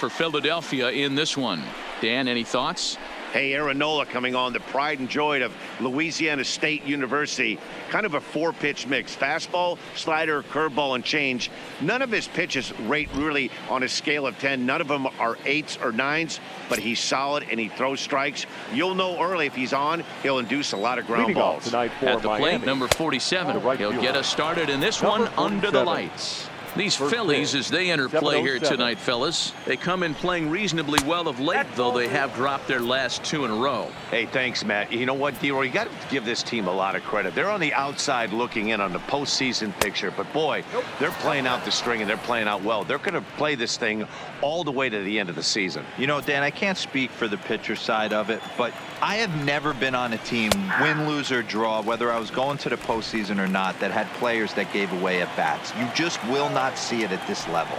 for Philadelphia in this one. Dan, any thoughts? Hey, Aaron Nola coming on, the pride and joy of Louisiana State University. Kind of a four-pitch mix. Fastball, slider, curveball, and change. None of his pitches rate really on a scale of 10. None of them are 8s or 9s, but he's solid and he throws strikes. You'll know early if he's on, he'll induce a lot of ground balls. Tonight for At the Miami, plate, number 47. right He'll fielder. get us started in this Number one under the 47. lights. These First Phillies, pitch, as they enter play here 7-0-7. tonight, fellas, they come in playing reasonably well of late, though they have dropped their last 2 in a row. Hey, thanks, Matt. You know what, D-Roy, you got to give this team a lot of credit. They're on the outside looking in on the postseason picture, but boy, they're playing out the string and they're playing out well. They're going to play this thing all the way to the end of the season. You know, Dan, I can't speak for the pitcher side of it, but I have never been on a team, win, lose, or draw, whether I was going to the postseason or not, that had players that gave away at bats. You just will not see it at this level.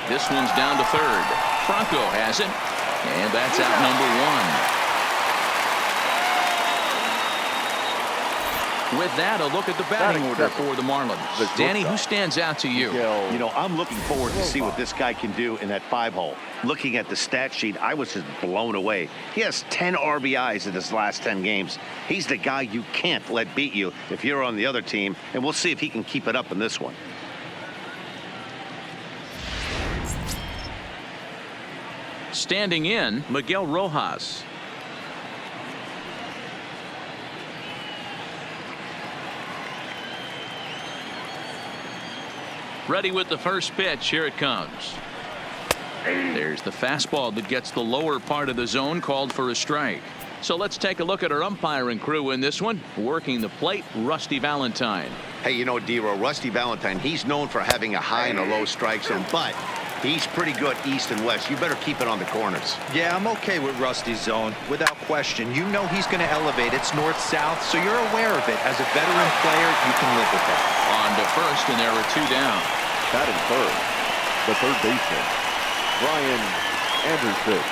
This one's down to third. Franco has it, and that's out number 1. With that, a look at the batting order for the Marlins. Danny, who stands out to you? You know, I'm looking forward to see what this guy can do in that 5-hole. Looking at the stat sheet, I was just blown away. He has 10 RBIs in his last 10 games. He's the guy you can't let beat you if you're on the other team, and we'll see if he can keep it up in this one. Standing in, Miguel Rojas. Ready with the first pitch. Here it comes. There's the fastball that gets the lower part of the zone, called for a strike. So let's take a look at our umpiring crew in this one. Working the plate, Rusty Valentine. Hey, you know, D-Roy, Rusty Valentine, he's known for having a high and a low strike zone, but he's pretty good east and west. You better keep it on the corners. Yeah, I'm okay with Rusty's zone, without question. You know he's going to elevate. It's north-south, so you're aware of it. As a veteran player, you can live with that. On to first, and there are 2 down. Batting third, the third baseman, Brian Anderson.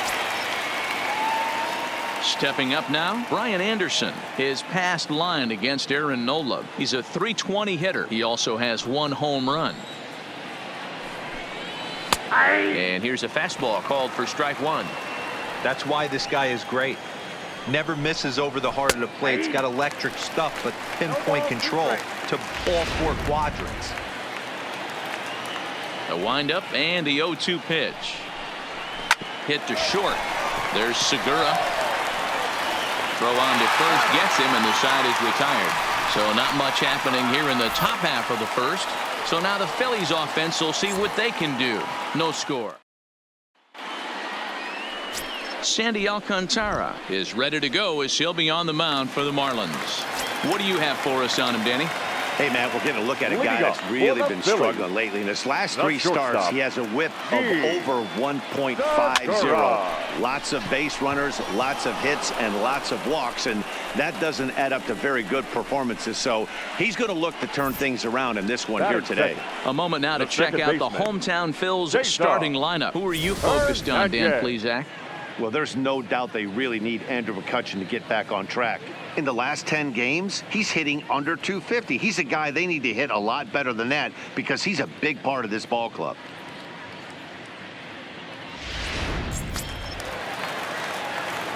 Stepping up now, Brian Anderson. His past line against Aaron Nola. He's a .320 hitter. He also has 1 home run. And here's a fastball called for strike 1. That's why this guy is great. Never misses over the heart of the plate. He's got electric stuff, but pinpoint control to all 4 quadrants. A windup and the 0-2 pitch. Hit to short. There's Segura. Throw on to first, gets him, and the side is retired. So not much happening here in the top half of the first. So now the Phillies offense will see what they can do. No score. Sandy Alcantara is ready to go as he'll be on the mound for the Marlins. What do you have for us on him, Danny? Hey, man, we're getting a look at a guy that's really been struggling lately. In his last 3 starts, he has a whip of over 1.50. Lots of base runners, lots of hits, and lots of walks, and that doesn't add up to very good performances. So he's going to look to turn things around in this one here today. A moment now to check out the hometown Phils starting lineup. Who are you focused on, Dan, please, Zach? Well, there's no doubt they really need Andrew McCutchen to get back on track. In the last 10 games, he's hitting under .250. He's a guy they need to hit a lot better than that because he's a big part of this ball club.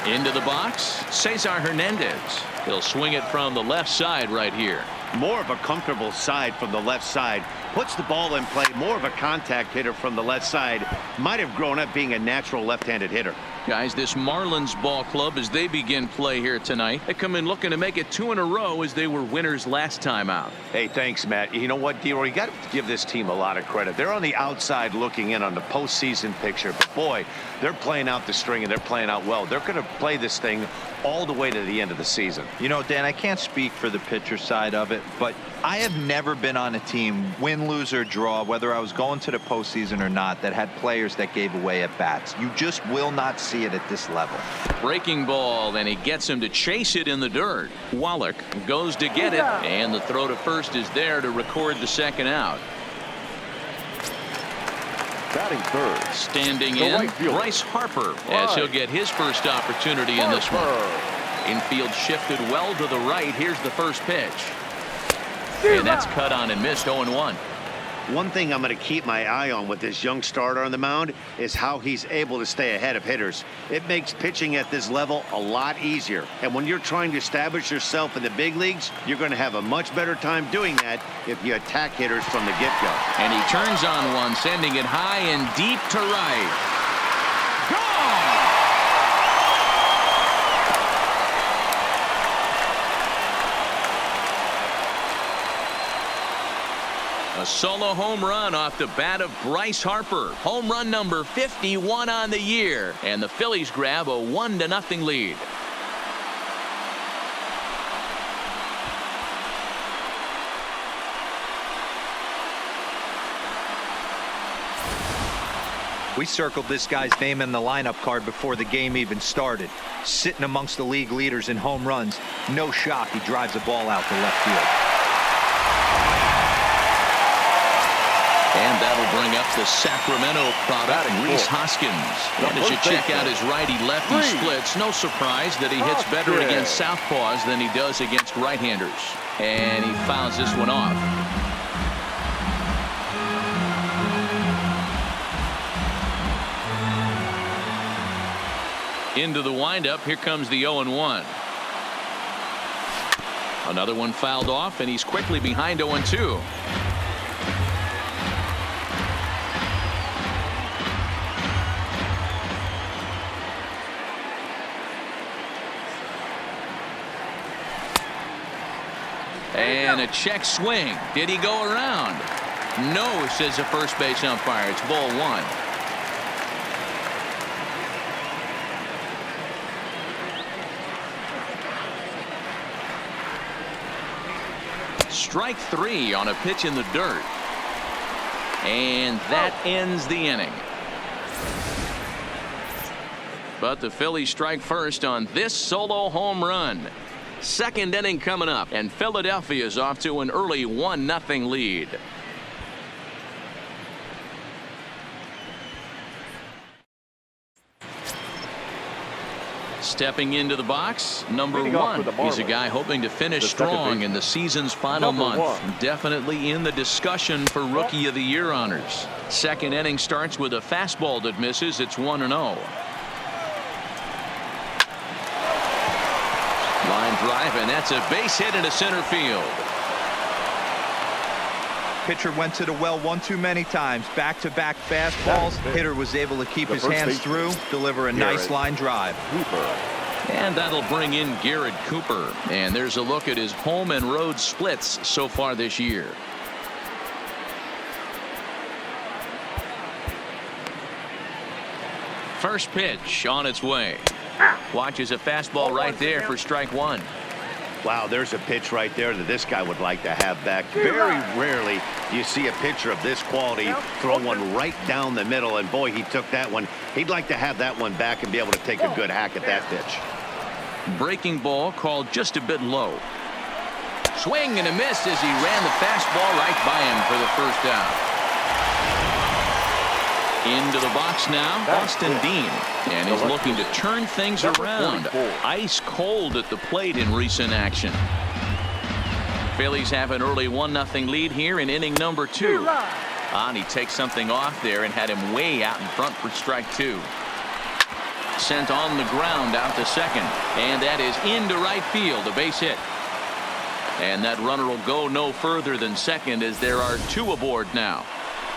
Into the box, Cesar Hernandez. He'll swing it from the left side right here. More of a comfortable side from the left side. Puts the ball in play. More of a contact hitter from the left side. Might have grown up being a natural left-handed hitter. Guys, this Marlins ball club, as they begin play here tonight, they come in looking to make it 2 in a row as they were winners last time out. Hey, thanks, Matt. You know what, D-Roy, you got to give this team a lot of credit. They're on the outside looking in on the postseason picture, but boy, they're playing out the string and they're playing out well. They're going to play this thing all the way to the end of the season. You know, Dan, I can't speak for the pitcher side of it, but I have never been on a team, win, lose, or draw, whether I was going to the postseason or not, that had players that gave away at bats. You just will not see it at this level. Breaking ball, and he gets him to chase it in the dirt. Wallach goes to get it, and the throw to first is there to record the second out. Batting third, standing the in, right fielder, Bryce Harper, as he'll get his first opportunity in this one. Infield shifted well to the right. Here's the first pitch. And that's cut on and missed. 0-1. One thing I'm going to keep my eye on with this young starter on the mound is how he's able to stay ahead of hitters. It makes pitching at this level a lot easier. And when you're trying to establish yourself in the big leagues, you're going to have a much better time doing that if you attack hitters from the get-go. And he turns on one, sending it high and deep to right. Gone! A solo home run off the bat of Bryce Harper. Home run number 51 on the year. And the Phillies grab a 1-0 lead. We circled this guy's name in the lineup card before the game even started. Sitting amongst the league leaders in home runs. No shock he drives a ball out to left field. And that'll bring up the Sacramento product, Rhys Hoskins. And as you check out his righty-lefty splits, no surprise that he hits better against southpaws than he does against right-handers. And he fouls this one off. Into the windup, here comes the 0-1. Another one fouled off, and he's quickly behind 0-2. And a check swing. Did he go around? No, says the first base umpire. It's ball one. Strike three on a pitch in the dirt. And that ends the inning. But the Phillies strike first on this solo home run. Second inning coming up, and Philadelphia is off to an early 1-0 lead. Stepping into the box, number one. He's a guy hoping to finish strong in the season's final month. Definitely in the discussion for Rookie of the Year honors. Second inning starts with a fastball that misses. It's 1-0. Line drive, and that's a base hit into center field. Pitcher went to the well one too many times. Back-to-back fastballs. Hitter was able to keep his hands through, deliver a nice line drive. And that'll bring in Garrett Cooper. And there's a look at his home and road splits so far this year. First pitch on its way. Watches a fastball right there for strike one. Wow, there's a pitch right there that this guy would like to have back. Very rarely do you see a pitcher of this quality throw one right down the middle, and boy, he took that one. He'd like to have that one back and be able to take a good hack at that pitch. Breaking ball called just a bit low. Swing and a miss as he ran the fastball right by him for the first out. Into the box now, Austin Dean, and he's looking to turn things around. Ice cold at the plate in recent action. Phillies have an early 1-0 lead here in inning number 2. And he takes something off there and had him way out in front for strike 2. Sent on the ground out to second, and that is into right field, a base hit. And that runner will go no further than second as there are 2 aboard now.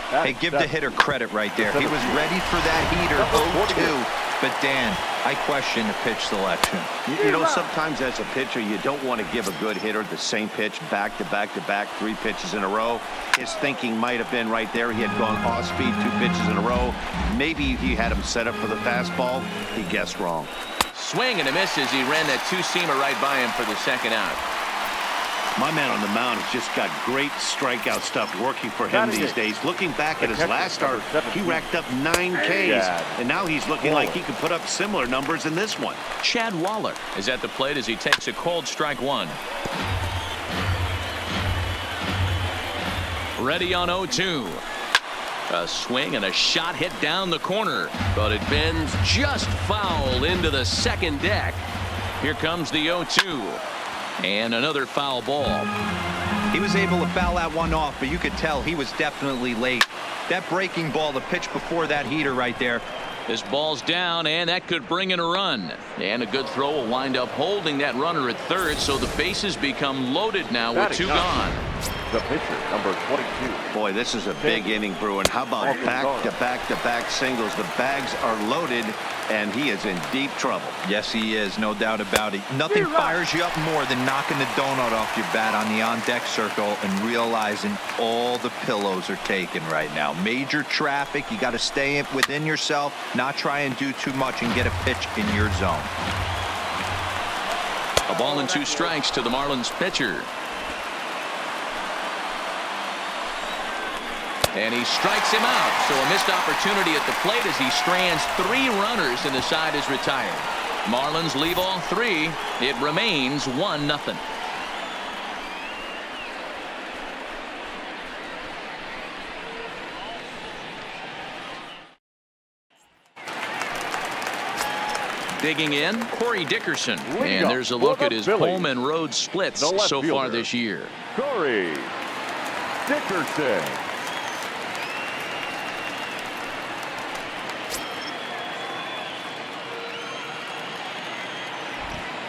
Hey, give the hitter credit right there. He was ready for that heater 0-2. But Dan, I question the pitch selection. You know, sometimes as a pitcher, you don't want to give a good hitter the same pitch back to back to back, 3 pitches in a row. His thinking might have been right there. He had gone off speed 2 pitches in a row. Maybe he had him set up for the fastball. He guessed wrong. Swing and a miss as he ran that 2-seamer right by him for the second out. My man on the mound has just got great strikeout stuff working for him these days. Looking back at his last start, he racked up 9 Ks, and now he's looking like he could put up similar numbers in this one. Chad Waller is at the plate as he takes a cold strike 1. Ready on 0-2. A swing and a shot hit down the corner, but it bends just foul into the second deck. Here comes the 0-2. And another foul ball. He was able to foul that one off, but you could tell he was definitely late. That breaking ball, the pitch before that heater right there. This ball's down, and that could bring in a run. And a good throw will wind up holding that runner at third, so the bases become loaded now with two gone. The pitcher, number 22. Boy, this is a big inning, Bruin. How about back-to-back singles? The bags are loaded, and he is in deep trouble. Yes, he is, no doubt about it. Nothing fires you up more than knocking the donut off your bat on the on-deck circle and realizing all the pillows are taken right now. Major traffic. You got to stay within yourself, not try and do too much, and get a pitch in your zone. A ball and 2 strikes to the Marlins pitcher. And he strikes him out. So a missed opportunity at the plate as he strands 3 runners and the side is retired. Marlins leave all 3. It remains 1-0. Digging in, Corey Dickerson. And there's a look at his Pullman Road splits so far this year. Corey Dickerson.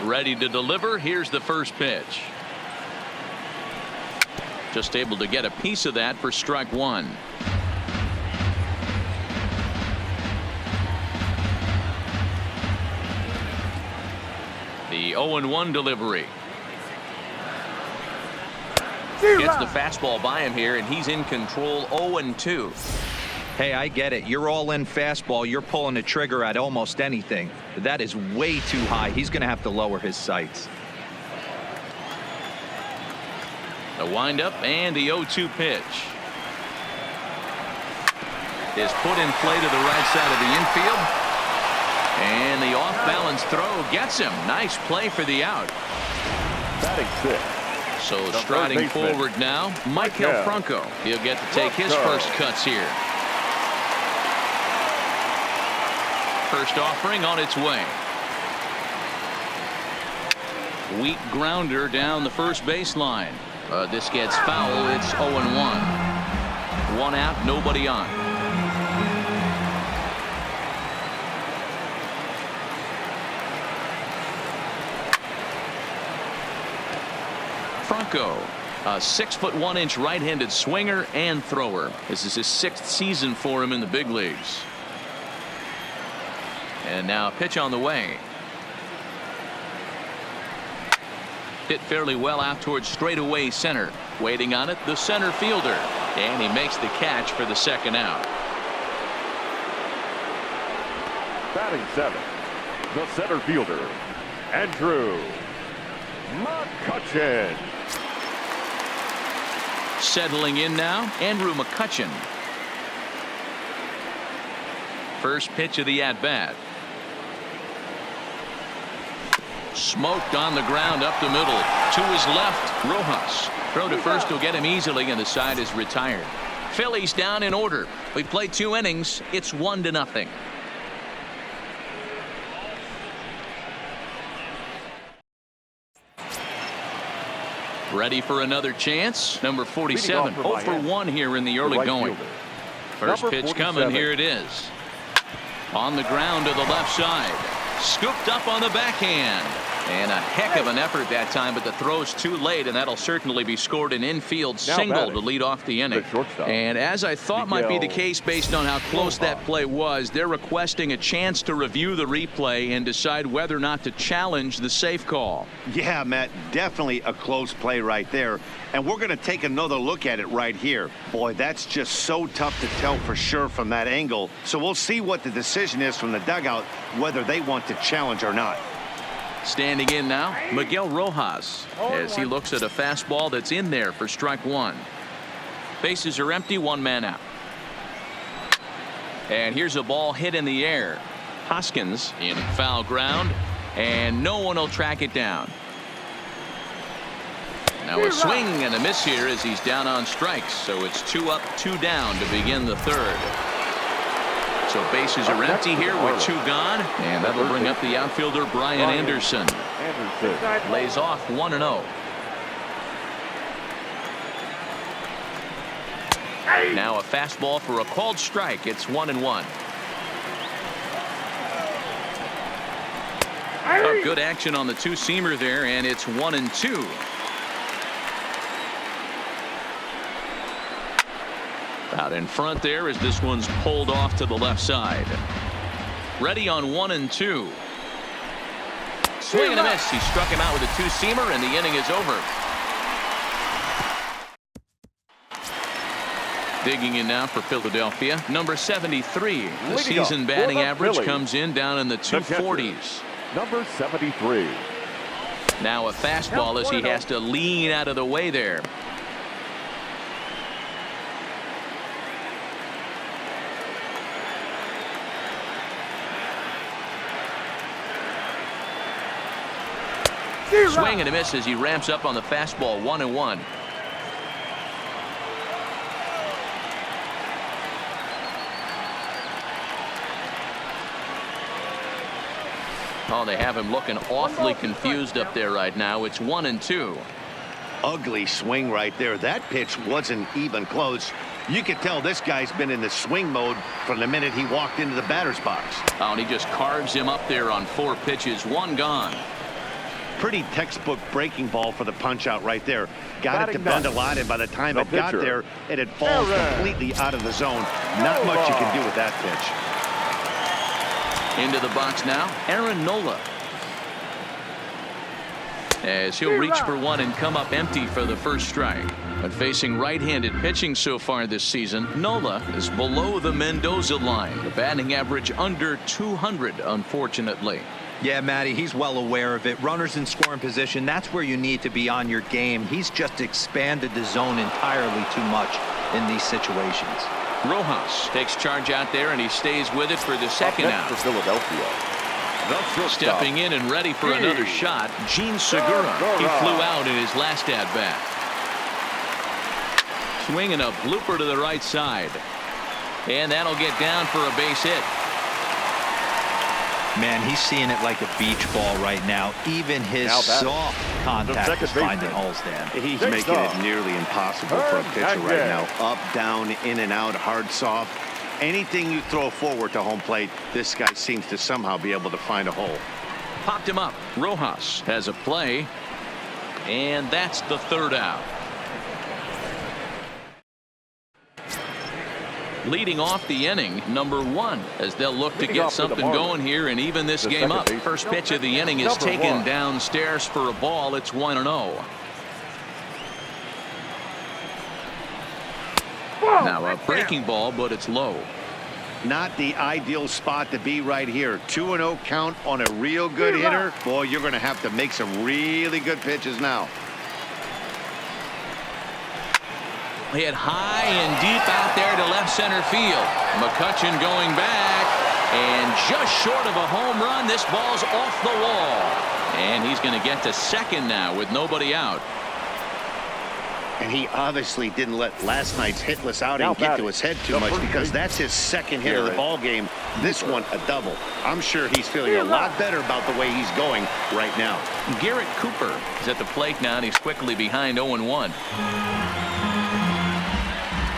Ready to deliver. Here's the first pitch. Just able to get a piece of that for strike 1. The 0-1 delivery. Gets the fastball by him here, and he's in control. 0-2. Hey, I get it. You're all in fastball. You're pulling the trigger at almost anything. But that is way too high. He's going to have to lower his sights. The windup and the 0-2 pitch is put in play to the right side of the infield. And the off-balance throw gets him. Nice play for the out. Batting 6. So striding forward now, Maikel Franco. He'll get to take his first cuts here. First offering on its way. Weak grounder down the first baseline. This gets foul. It's 0-1. 1 out, nobody on. Franco, a 6'1" right-handed swinger and thrower. This is his 6th season for him in the big leagues. And now a pitch on the way. Hit fairly well out towards straightaway center. Waiting on it, the center fielder. And he makes the catch for the second out. Batting 7. The center fielder, Andrew McCutchen. Settling in now, Andrew McCutchen. First pitch of the at-bat. Smoked on the ground up the middle. To his left, Rojas. Throw to first will get him easily, and the side is retired. Phillies down in order. We played 2 innings. It's 1-0. Ready for another chance. Number 47. 0 for 1 here in the early going. First pitch coming. Here it is. On the ground to the left side. Scooped up on the backhand. And a heck of an effort that time, but the throw's too late, and that'll certainly be scored an infield single to lead off the inning. And as I thought might be the case based on how close that play was, they're requesting a chance to review the replay and decide whether or not to challenge the safe call. Yeah, Matt, definitely a close play right there. And we're going to take another look at it right here. Boy, that's just so tough to tell for sure from that angle. So we'll see what the decision is from the dugout, whether they want to challenge or not. Standing in now, Miguel Rojas, as he looks at a fastball that's in there for strike 1. Bases are empty, 1 man out. And here's a ball hit in the air. Hoskins in foul ground, and no one will track it down. Now a swing and a miss here as he's down on strikes. So it's 2 up, 2 down to begin the third. So bases are empty here with 2 gone, and that'll bring up the outfielder Brian Anderson. Lays off 1-0. Now a fastball for a called strike. It's 1-1. Oh, good action on the two-seamer there, and it's 1-2. Out in front there as this one's pulled off to the left side. Ready on 1-2. Swing and a miss. He struck him out with a two-seamer, and the inning is over. Digging in now for Philadelphia, number 73. The season batting average comes in down in the 240s. Number 73. Now a fastball as he has to lean out of the way there. Swing and a miss as he ramps up on the fastball. 1-1. Oh, they have him looking awfully confused up there right now. It's 1-2. Ugly swing right there. That pitch wasn't even close. You could tell this guy's been in the swing mode from the minute he walked into the batter's box. Oh, and he just carves him up there on 4 pitches. 1 gone. Pretty textbook breaking ball for the punch out right there. Got it to bend a lot, and by the time it got there, it had fallen completely out of the zone. Not much you can do with that pitch. Into the box now, Aaron Nola. As he'll reach for one and come up empty for the first strike. But facing right-handed pitching so far this season, Nola is below the Mendoza line. The batting average under 200, unfortunately. Yeah, Matty, he's well aware of it. Runners in scoring position, that's where you need to be on your game. He's just expanded the zone entirely too much in these situations. Rojas takes charge out there, and he stays with it for the second out. For Philadelphia. Stepping in and ready for another shot, Gene Segura. He flew out in his last at-bat. Swinging a blooper to the right side. And that'll get down for a base hit. Man, he's seeing it like a beach ball right now. Even his soft contact is finding holes, Dan. He's making it nearly impossible for a pitcher right now. Up, down, in and out, hard, soft. Anything you throw forward to home plate, this guy seems to somehow be able to find a hole. Popped him up. Rojas has a play. And that's the third out. Leading off the inning, number 1, as they'll look to get something going here and even this game up. First pitch of the inning is taken downstairs for a ball. It's 1-0. Now a breaking ball, but it's low. Not the ideal spot to be right here. 2-0 count on a real good hitter. Boy, you're going to have to make some really good pitches now. Hit high and deep out there to left center field. McCutchen going back, and just short of a home run. This ball's off the wall, and he's going to get to second now with nobody out. And he obviously didn't let last night's hitless outing get to his head too much, because that's his second hit of the ball game. This one a double. I'm sure he's feeling a lot better about the way he's going right now. Garrett Cooper is at the plate now, and he's quickly behind 0-1.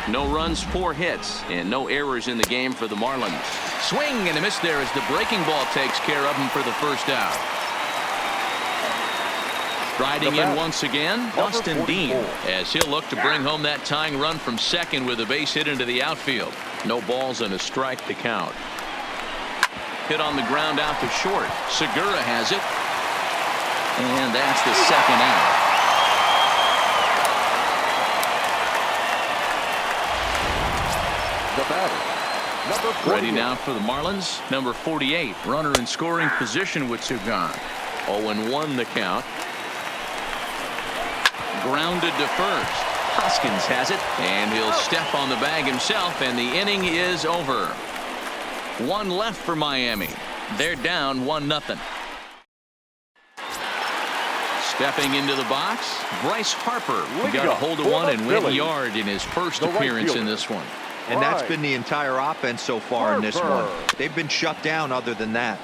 No runs, 4 hits, and no errors in the game for the Marlins. Swing and a miss there as the breaking ball takes care of him for the first out. Riding in once again, Austin Dean, as he'll look to bring home that tying run from second with a base hit into the outfield. No balls and a strike to count. Hit on the ground out to short. Segura has it. And that's the second out. The batter, number 48. Ready now for the Marlins, number 48. Runner in scoring position with 2 gone. 0-1 the count. Grounded to first. Hoskins has it, and he'll step on the bag himself, and the inning is over. 1 left for Miami. They're down 1-0. Stepping into the box, Bryce Harper got a hold of one and went yard in his first appearance in this one. And that's been the entire offense so far in this one. They've been shut down other than that.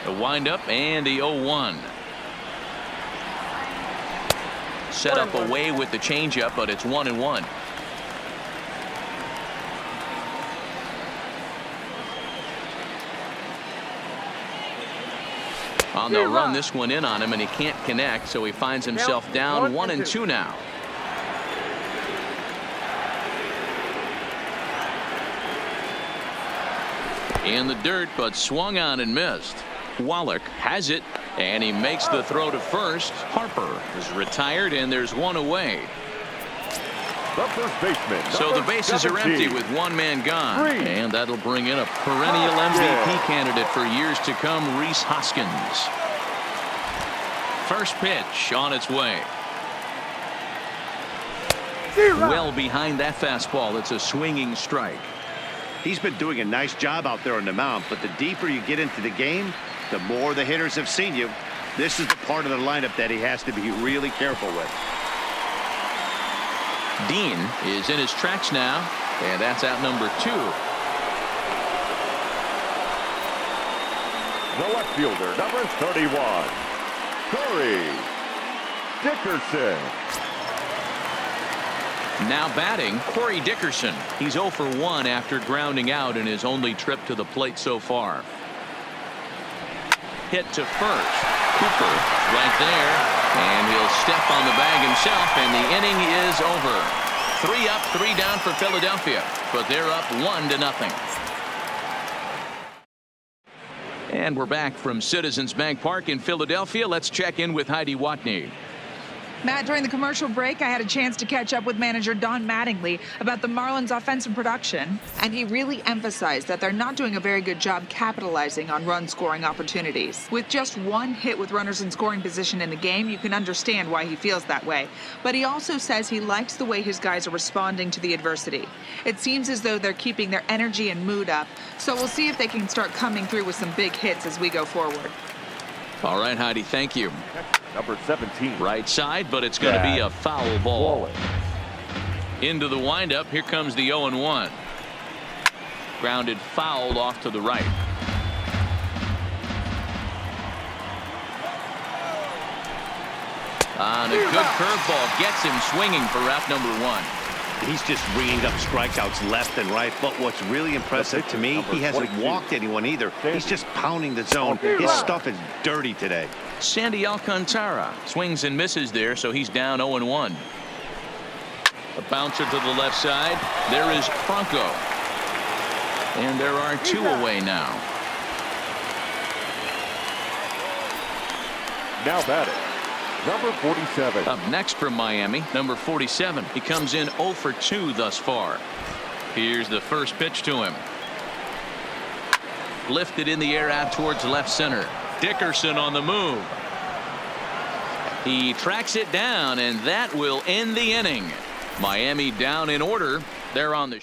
The windup and the 0-1. Set up away with the changeup, but it's 1-1. And they'll run this one in on him, and he can't connect, so he finds himself down 1-2 now. In the dirt, but swung on and missed. Wallach has it, and he makes the throw to first. Harper is retired, and there's one away. The first baseman. So the bases are empty with one man gone. And that'll bring in a perennial MVP candidate for years to come, Rhys Hoskins. First pitch on its way. Well behind that fastball. It's a swinging strike. He's been doing a nice job out there on the mound, but the deeper you get into the game, the more the hitters have seen you. This is the part of the lineup that he has to be really careful with. Dean is in his tracks now, and that's out number 2. The left fielder, number 31, Corey Dickerson. Now batting, Corey Dickerson. He's 0 for 1 after grounding out in his only trip to the plate so far. Hit to first. Cooper right there, and he'll step on the bag himself, and the inning is over. 3 up, 3 down for Philadelphia, but they're up 1-0. And we're back from Citizens Bank Park in Philadelphia. Let's check in with Heidi Watney. Matt, during the commercial break, I had a chance to catch up with manager Don Mattingly about the Marlins' offensive production, and he really emphasized that they're not doing a very good job capitalizing on run-scoring opportunities. With just 1 hit with runners in scoring position in the game, you can understand why he feels that way. But he also says he likes the way his guys are responding to the adversity. It seems as though they're keeping their energy and mood up, so we'll see if they can start coming through with some big hits as we go forward. All right, Heidi, thank you. Number 17. Right side, but it's going to be a foul ball. Into the windup. Here comes the 0-1. Grounded foul off to the right. And a good curveball gets him swinging for route number 1. He's just ringing up strikeouts left and right. But what's really impressive to me, he hasn't walked anyone either. He's just pounding the zone. His stuff is dirty today. Sandy Alcantara swings and misses there, so he's down 0-1. A bouncer to the left side. There is Franco. And there are 2 away now. Now batting, number 47. Up next from Miami, number 47. He comes in 0 for 2 thus far. Here's the first pitch to him. Lifted in the air out towards left center. Dickerson on the move. He tracks it down, and that will end the inning. Miami down in order. They're on the.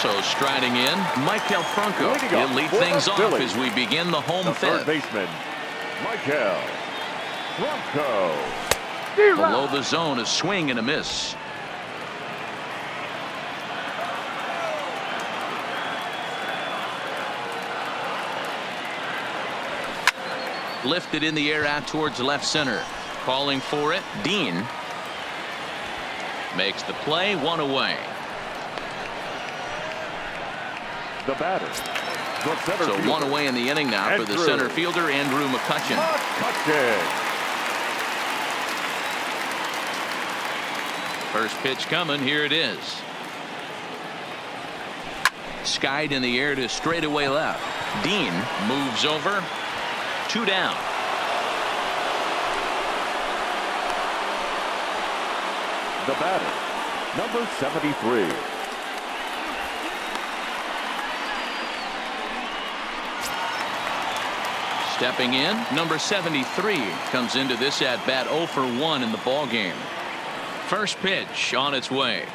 So striding in, Maikel Franco. He'll lead things off as we begin the home fifth. Third baseman, Maikel Franco. Below the zone, a swing and a miss. Lifted in the air out towards left center. Calling for it, Dean. Makes the play, 1 away. The batter. So 1 away in the inning now for the center fielder, Andrew McCutchen. First pitch coming. Here it is. Skied in the air to straightaway left. Dean moves over. 2 down. The batter, number 73. Stepping in, number 73 comes into this at bat 0 for 1 in the ball game. First pitch on its way.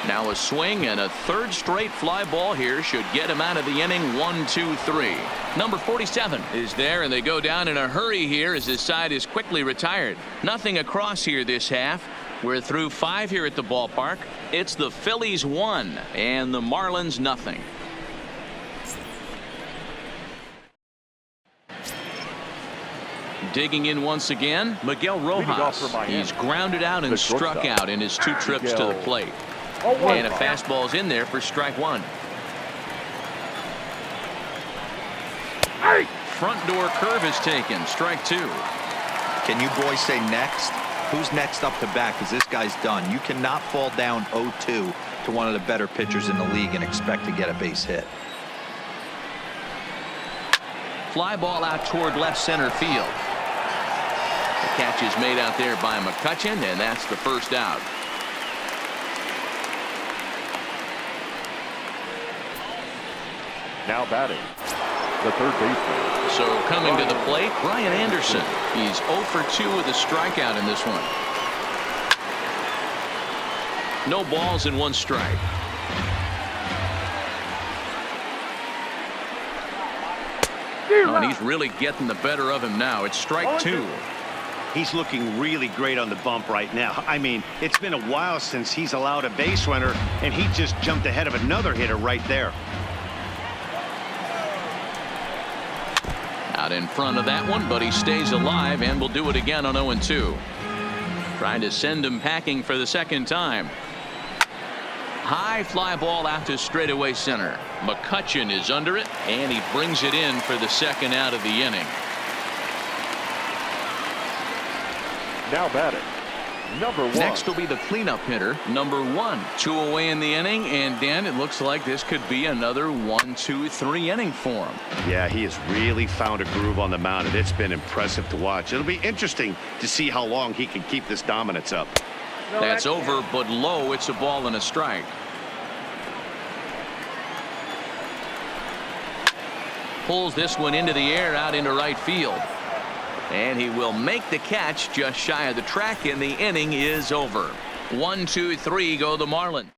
Now a swing and a third straight fly ball here should get him out of the inning. 1-2-3. Number 47 is there, and they go down in a hurry here as his side is quickly retired. Nothing across here this half. We're through 5 here at the ballpark. It's the Phillies 1 and the Marlins Digging in once again, Miguel Leading off Rojas. for Miami, He's grounded out and the struck shortstop, out in his 2 trips to the plate. And a fastball's in there for strike 1. Front door curve is taken. Strike 2. Can you boys say next? Who's next up to bat? Because this guy's done. You cannot fall down 0-2 to one of the better pitchers in the league and expect to get a base hit. Fly ball out toward left center field. The catch is made out there by McCutchen, and that's the first out. Now batting, the third baseman. So coming to the plate, Brian Anderson. He's 0 for 2 with a strikeout in this one. No balls and 1 strike. Oh, and he's really getting the better of him now. It's strike 2. He's looking really great on the bump right now. I mean, it's been a while since he's allowed a base runner, and he just jumped ahead of another hitter right there. Out in front of that one, but he stays alive and will do it again on 0-2. Trying to send him packing for the second time. High fly ball out to straightaway center. McCutchen is under it, and he brings it in for the second out of the inning. Now batting, number 1. Next will be the cleanup hitter, number 1. 2 away in the inning, and Dan, it looks like this could be another 1-2-3 inning for him. Yeah, he has really found a groove on the mound, and it's been impressive to watch. It'll be interesting to see how long he can keep this dominance up. That's over, but low. It's a ball and a strike. Pulls this one into the air out into right field. And he will make the catch just shy of the track, and the inning is over. 1-2-3 go the Marlins.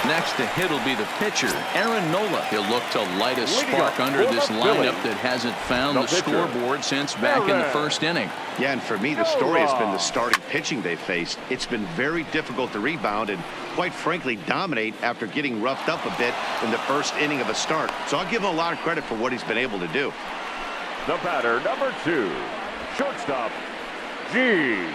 Next to hit will be the pitcher, Aaron Nola. He'll look to light a spark under this lineup that hasn't found the scoreboard since back in the first inning. Yeah, and for me, the story has been the starting pitching they faced. It's been very difficult to rebound and, quite frankly, dominate after getting roughed up a bit in the first inning of a start. So I'll give him a lot of credit for what he's been able to do. The batter, number 2, shortstop, Gene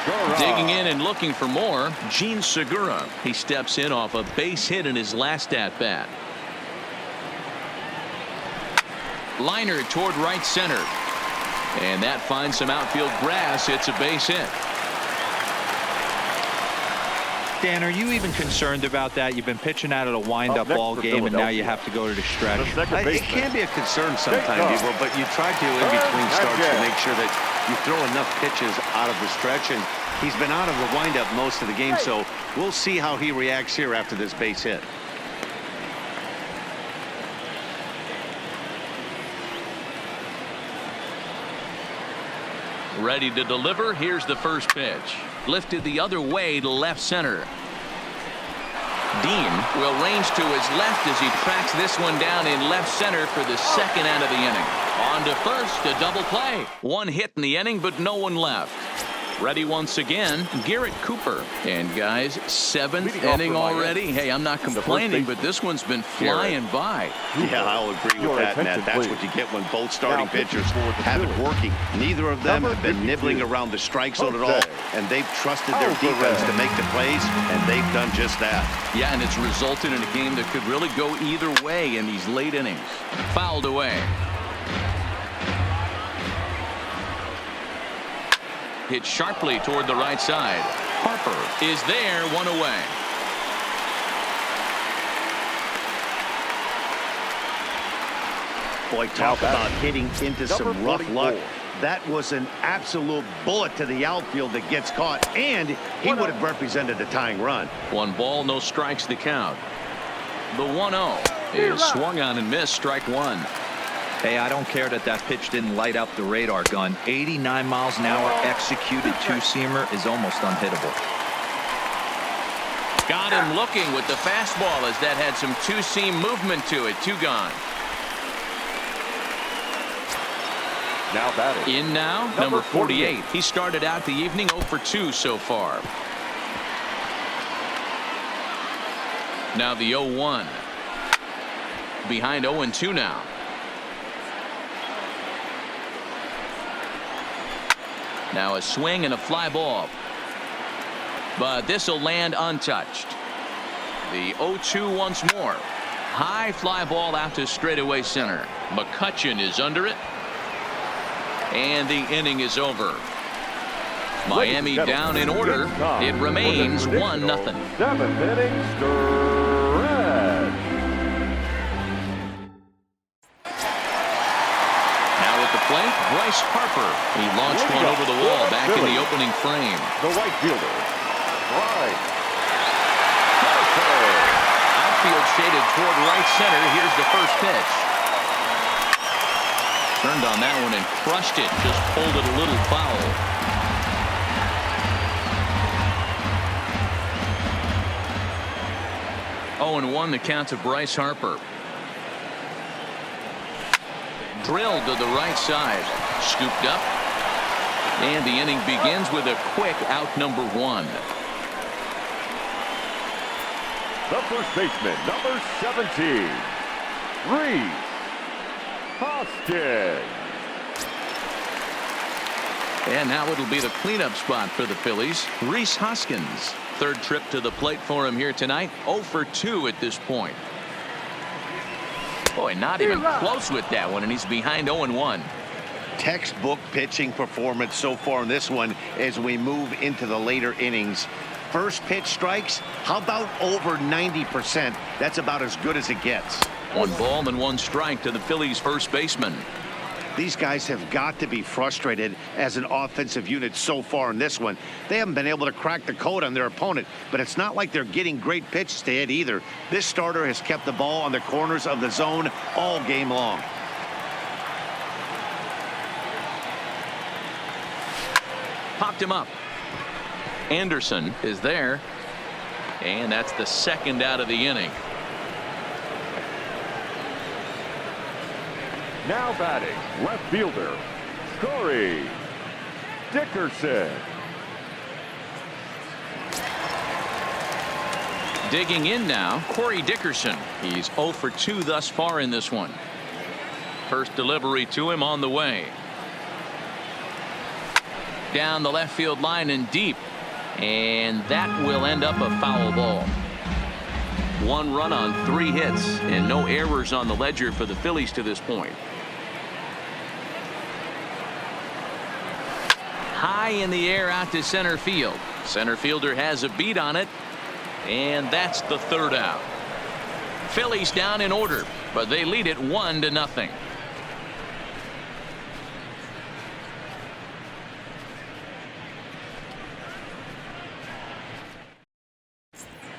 Segura. Digging in and looking for more, Gene Segura. He steps in off a base hit in his last at-bat. Liner toward right center. And that finds some outfield grass. It's a base hit. Dan, are you even concerned about that? You've been pitching out of a wind-up ball game, and now you have to go to the stretch. It can be a concern sometimes, Igor, but you try to in between starts to make sure that you throw enough pitches out of the stretch, and he's been out of the windup most of the game, so we'll see how he reacts here after this base hit. Ready to deliver. Here's the first pitch. Lifted the other way to left center. Dean will range to his left as he tracks this one down in left center for the second out of the inning. On to first, a double play. 1 hit in the inning, but no one left. Ready once again, Garrett Cooper. And guys, 7th inning already. Hey, I'm not complaining, but this one's been flying by. Yeah, I'll agree with that, Matt. That's what you get when both starting pitchers have it working. Neither of them have been nibbling around the strike zone at all, and they've trusted their defense to make the plays, and they've done just that. Yeah, and it's resulted in a game that could really go either way in these late innings. Fouled away. Hit sharply toward the right side. Harper is there, 1 away. Boy, talk about hitting into some rough luck. That was an absolute bullet to the outfield that gets caught, and he would have represented the tying run. 1 ball, no strikes to count. The 1-0 is swung on and missed, strike 1. Hey, I don't care that pitch didn't light up the radar gun. 89 miles an hour executed two-seamer is almost unhittable. Got him looking with the fastball as that had some two-seam movement to it. 2 gone. Now batting. In now, number 48. He started out the evening 0 for 2 so far. Now the 0-1. Behind 0-2 now. Now a swing and a fly ball. But this will land untouched. The 0-2 once more. High fly ball out to straightaway center. McCutchen is under it. And the inning is over. Miami down in order. It remains 1-0. 7th inning stretch. Now at the plate, Bryce Harper. He launched one over the wall back in the opening frame. The right fielder, Bryce. Outfield shaded toward right center. Here's the first pitch. Turned on that one and crushed it. Just pulled it a little foul. 0-1 the count to Bryce Harper. Drilled to the right side. Scooped up. And the inning begins with a quick out number 1. The first baseman, number 17, Rhys Hoskins. And now it'll be the cleanup spot for the Phillies. Rhys Hoskins. Third trip to the plate for him here tonight. 0 for 2 at this point. Boy, not even close with that one, and he's behind 0-1. Textbook pitching performance so far in this one as we move into the later innings. First pitch strikes, how about over 90%? That's about as good as it gets. 1 ball and 1 strike to the Phillies first baseman. These guys have got to be frustrated as an offensive unit so far in this one. They haven't been able to crack the code on their opponent, but it's not like they're getting great pitches to hit either. This starter has kept the ball on the corners of the zone all game long. Popped him up. Anderson is there, and that's the second out of the inning. Now batting, left fielder, Corey Dickerson. Digging in now, Corey Dickerson. He's 0 for 2 thus far in this one. First delivery to him on the way. Down the left field line and deep. And that will end up a foul ball. 1 run on 3 hits and no errors on the ledger for the Phillies to this point. High in the air out to center field. Center fielder has a beat on it. And that's the third out. Phillies down in order, but they lead it 1-0.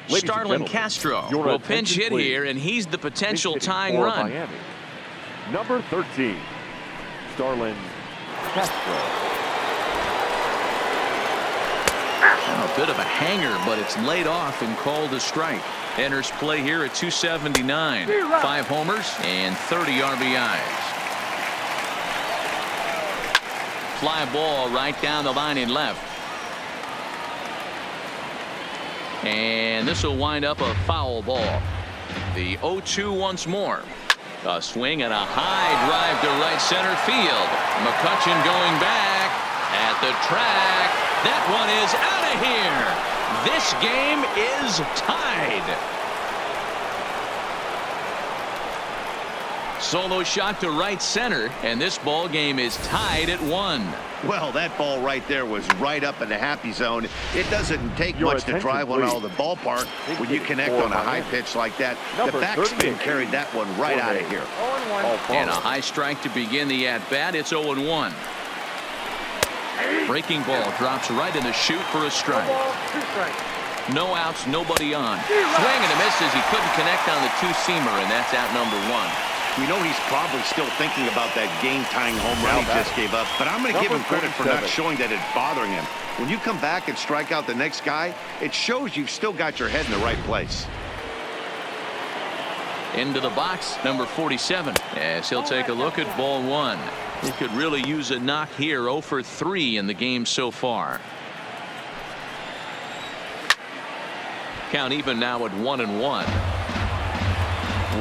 Starlin Castro will pinch hit here, and he's the potential tying run. Miami. Number 13, Starlin Castro. A bit of a hanger, but it's laid off and called a strike. Enters play here at 279. 5 homers and 30 RBIs. Fly ball right down the line in left. And this will wind up a foul ball. The 0-2 once more. A swing and a high drive to right center field. McCutchen going back at the track. That one is out of here. This game is tied. Solo shot to right center, and this ball game is tied at 1. Well, that ball right there was right up in the happy zone. It doesn't take much to drive one out of the ballpark when you connect on a high pitch like that. The backspin carried that one right out of here. And a high strike to begin the at-bat. It's 0-1. Breaking ball drops right in the chute for a strike. No outs, nobody on. Swing and a miss as he couldn't connect on the 2-seamer, and that's out number 1. We know he's probably still thinking about that game-tying home run he just gave up, but I'm going to give him credit for not showing that it's bothering him. When you come back and strike out the next guy, it shows you've still got your head in the right place. Into the box, number 47, as he'll take a look at ball 1. He could really use a knock here. 0 for 3 in the game so far. Count even now at 1-1.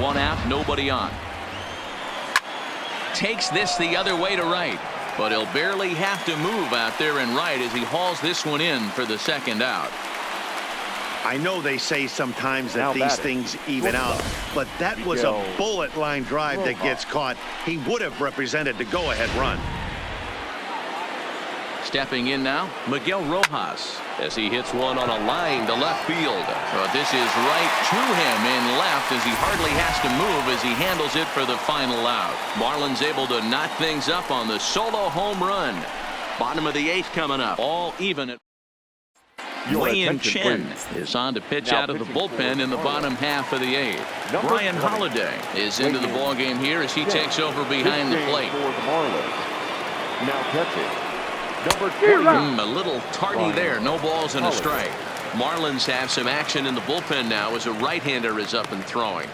1 out, nobody on. Takes this the other way to right. but he'll barely have to move out there in right as he hauls this one in for the second out. I know they say sometimes that these things even out, but that was a bullet line drive that gets caught. He would have represented the go-ahead run. Stepping in now, Miguel Rojas, as he hits one on a line to left field. But this is right to him in left as he hardly has to move as he handles it for the final out. Marlins able to knock things up on the solo home run. Bottom of the 8th coming up, all even at Wei Chen is on to pitch out of the bullpen in the bottom half of the 8th. Brian Holiday is into the ballgame here as he takes over behind the plate. Now catching. A little tardy there. No balls and a strike. Marlins have some action in the bullpen now as a right-hander is up and throwing.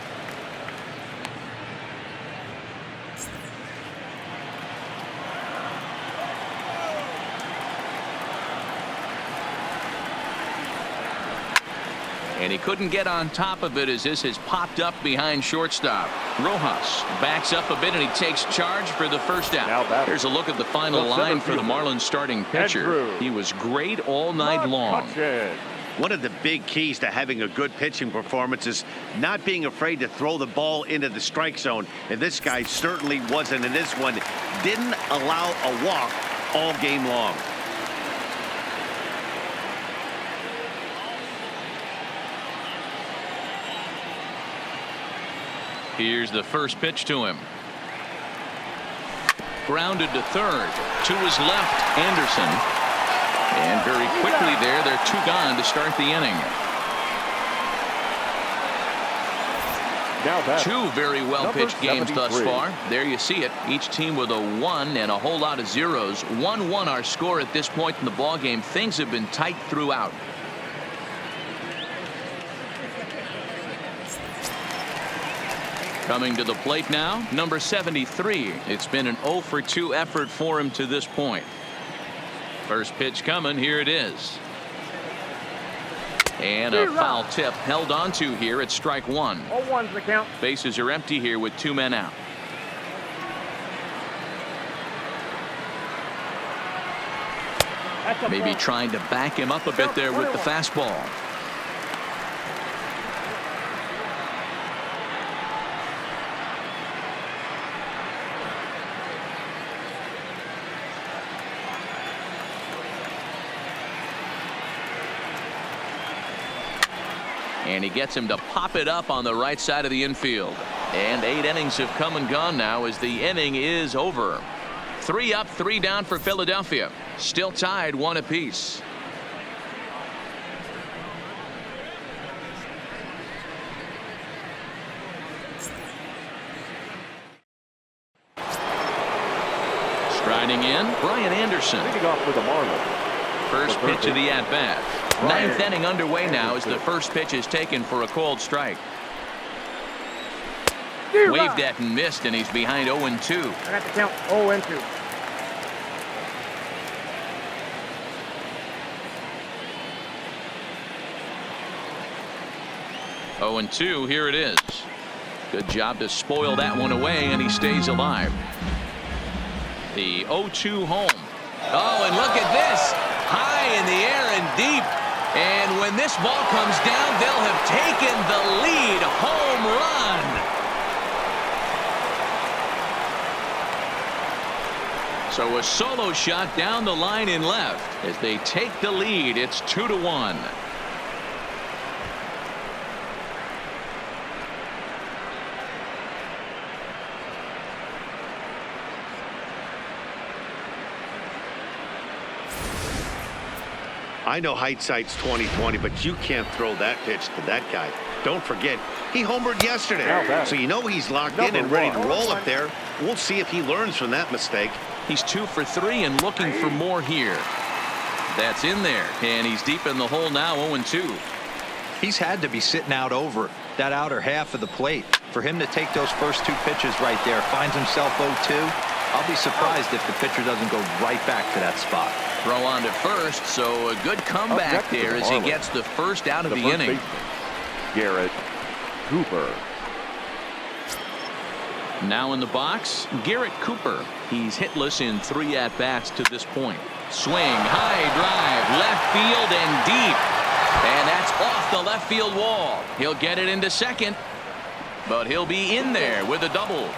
And he couldn't get on top of it as this has popped up behind shortstop. Rojas backs up a bit and he takes charge for the first out. Here's a look at the final line for the Marlins starting pitcher. He was great all night long. One of the big keys to having a good pitching performance is not being afraid to throw the ball into the strike zone. And this guy certainly wasn't in this one. Didn't allow a walk all game long. Here's the first pitch to him. Grounded to third. To his left, Anderson. And very quickly there, they're 2 gone to start the inning. 2 very well pitched games thus far. There you see it. Each team with a 1 and a whole lot of zeros. 1-1 our score at this point in the ball game. Things have been tight throughout. Coming to the plate now, number 73. It's been an 0 for 2 effort for him to this point. First pitch coming. Here it is. And a foul tip held onto here at strike 1. 0-1's the count. Bases are empty here with 2 men out. Maybe trying to back him up a bit there with the fastball. And he gets him to pop it up on the right side of the infield. And 8 innings have come and gone now as the inning is over. 3 up, 3 down for Philadelphia. Still tied 1 apiece. Striding in, Brian Anderson. Leading off for the Marlins. First pitch of the at-bat. 9th inning underway now as the first pitch is taken for a called strike. Waved at and missed, and he's behind 0-2. I got the count 0-2. Oh, and 2, here it is. Good job to spoil that one away, and he stays alive. The 0-2 home. Oh, and look at this. High in the air and deep. And when this ball comes down, they'll have taken the lead. Home run. So a solo shot down the line in left. As they take the lead, it's 2-1. I know hindsight's 20/20, but you can't throw that pitch to that guy. Don't forget, he homered yesterday. So you know he's locked in and ready to roll up there. We'll see if he learns from that mistake. He's 2 for 3 and looking for more here. That's in there, and he's deep in the hole now, 0-2. He's had to be sitting out over that outer half of the plate. For him to take those first 2 pitches right there, finds himself 0-2. I'll be surprised if the pitcher doesn't go right back to that spot. Throw on to first, so a good comeback there as he gets the first out of the inning. Garrett Cooper. Now in the box, Garrett Cooper. He's hitless in 3 at-bats to this point. Swing, high drive, left field and deep. And that's off the left field wall. He'll get it into second, but he'll be in there with a double.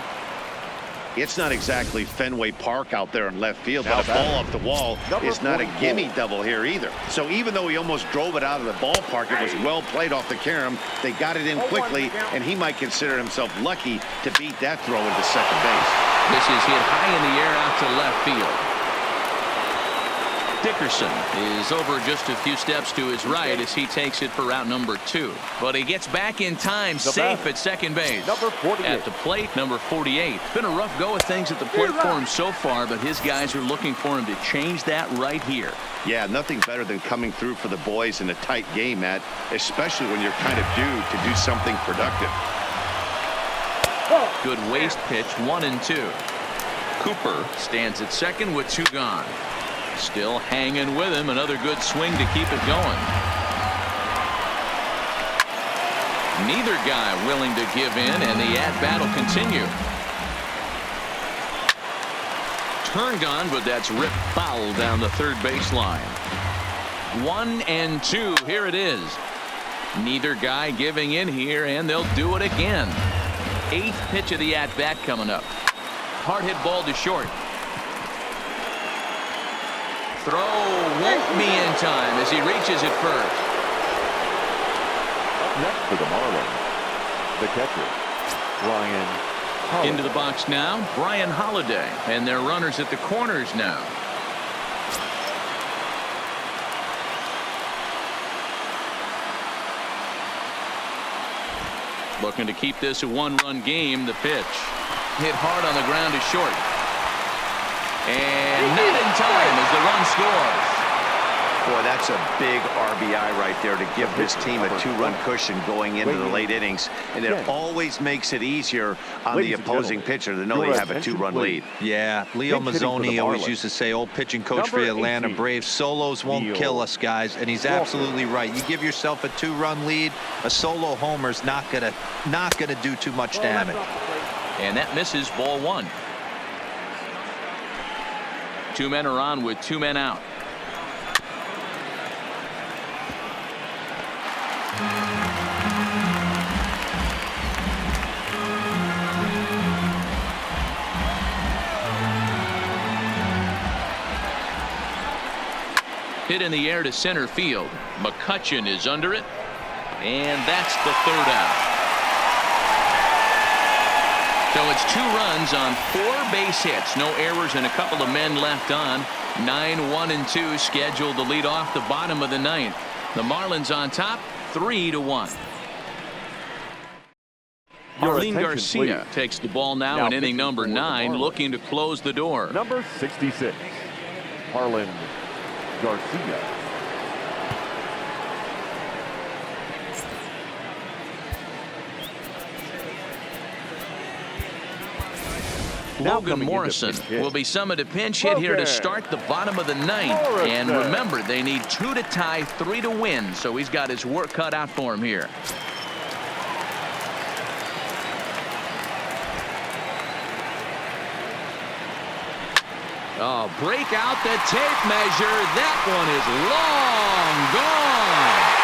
It's not exactly Fenway Park out there in left field, but a ball off the wall is not a gimme double here either. So even though he almost drove it out of the ballpark, it was well played off the carom. They got it in quickly, and he might consider himself lucky to beat that throw into second base. This is hit high in the air out to left field. Dickerson is over just a few steps to his right as he takes it for route number 2. But he gets back in time, safe at second base. Number 48. At the plate, number 48. It's been a rough go of things at the plate for him so far, but his guys are looking for him to change that right here. Yeah, nothing better than coming through for the boys in a tight game, Matt, especially when you're kind of due to do something productive. Good waste pitch, 1-2. Cooper stands at second with 2 gone. Still hanging with him. Another good swing to keep it going. Neither guy willing to give in, and the at-bat will continue. Turned on, but that's ripped foul down the third baseline. 1-2. Here it is. Neither guy giving in here, and they'll do it again. 8th pitch of the at-bat coming up. Hard hit ball to short. Throw won't be in time as he reaches it first. Up next for the Marlins, the catcher, Brian Holiday. Into the box now, Brian Holiday, and their runners at the corners now. Looking to keep this a 1-run game. The pitch hit hard on the ground to short. And not in time as the run scores. Boy, that's a big RBI right there to give this team a 2-run cushion going into the late innings. And it always makes it easier on the opposing pitcher to know they have a 2-run lead. Yeah, Leo Mazzoni always used to say, old pitching coach for the Atlanta Braves, solos won't kill us, guys. And he's absolutely right. You give yourself a 2-run lead, a solo homer's not gonna do too much damage. And that misses, ball 1. 2 men are on with 2 men out. Hit in the air to center field. McCutchen is under it, and that's the 3rd out. So it's 2 runs on 4 base hits. No errors and a couple of men left on. 9-1-2 scheduled to lead off the bottom of the 9th. The Marlins on top, 3-1. Marlene Garcia takes the ball now in inning number 9, looking to close the door. Number 66, Marlene Garcia. Logan Morrison will be summoned to pinch hit here to start the bottom of the 9th. And remember, they need 2 to tie, 3 to win. So he's got his work cut out for him here. Oh, break out the tape measure. That one is long gone.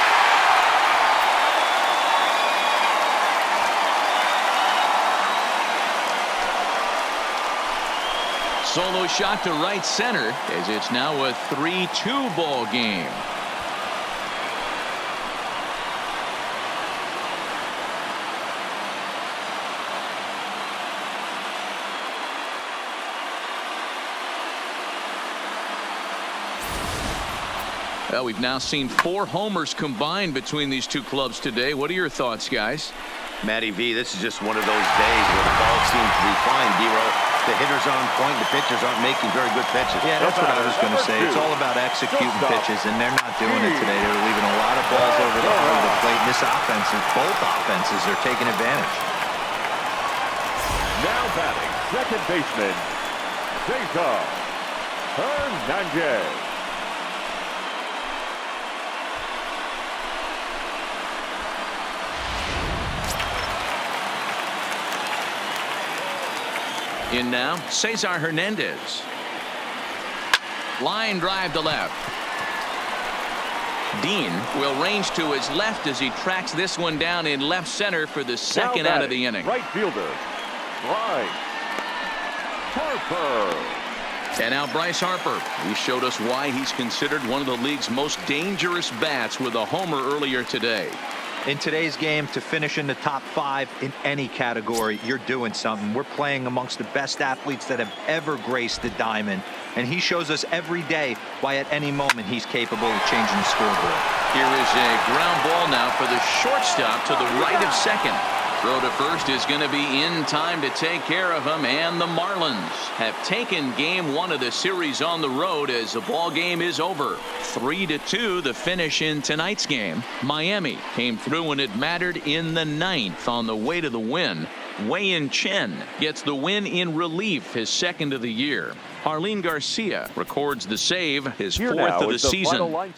Solo shot to right center as it's now a 3-2 ball game. Well, we've now seen 4 homers combined between these 2 clubs today. What are your thoughts, guys? Matty V, this is just one of those days where the ball seems to be flying, D-Row. The hitters are on point, the pitchers aren't making very good pitches. Yeah, that's what I was going to say. It's all about executing pitches, and they're not doing it today. They're leaving a lot of balls over the heart of the plate. And this offense, both offenses are taking advantage. Now batting, second baseman, Cesar Hernandez. In now, Cesar Hernandez. Line drive to left. Dean will range to his left as he tracks this one down in left center for the second out of the inning. Right fielder, Bryce Harper. And now Bryce Harper. He showed us why he's considered one of the league's most dangerous bats with a homer earlier today. In today's game, to finish in the top 5 in any category, you're doing something. We're playing amongst the best athletes that have ever graced the diamond, and he shows us every day why at any moment he's capable of changing the scoreboard. Here is a ground ball now for the shortstop to the right of second. Throw to first is going to be in time to take care of him, and the Marlins have taken game 1 of the series on the road as the ball game is over. 3-2 the finish in tonight's game. Miami came through when it mattered in the 9th on the way to the win. Wei-Yin Chen gets the win in relief, his 2nd of the year. Harleen Garcia records the save, his 4th of the season. Final line.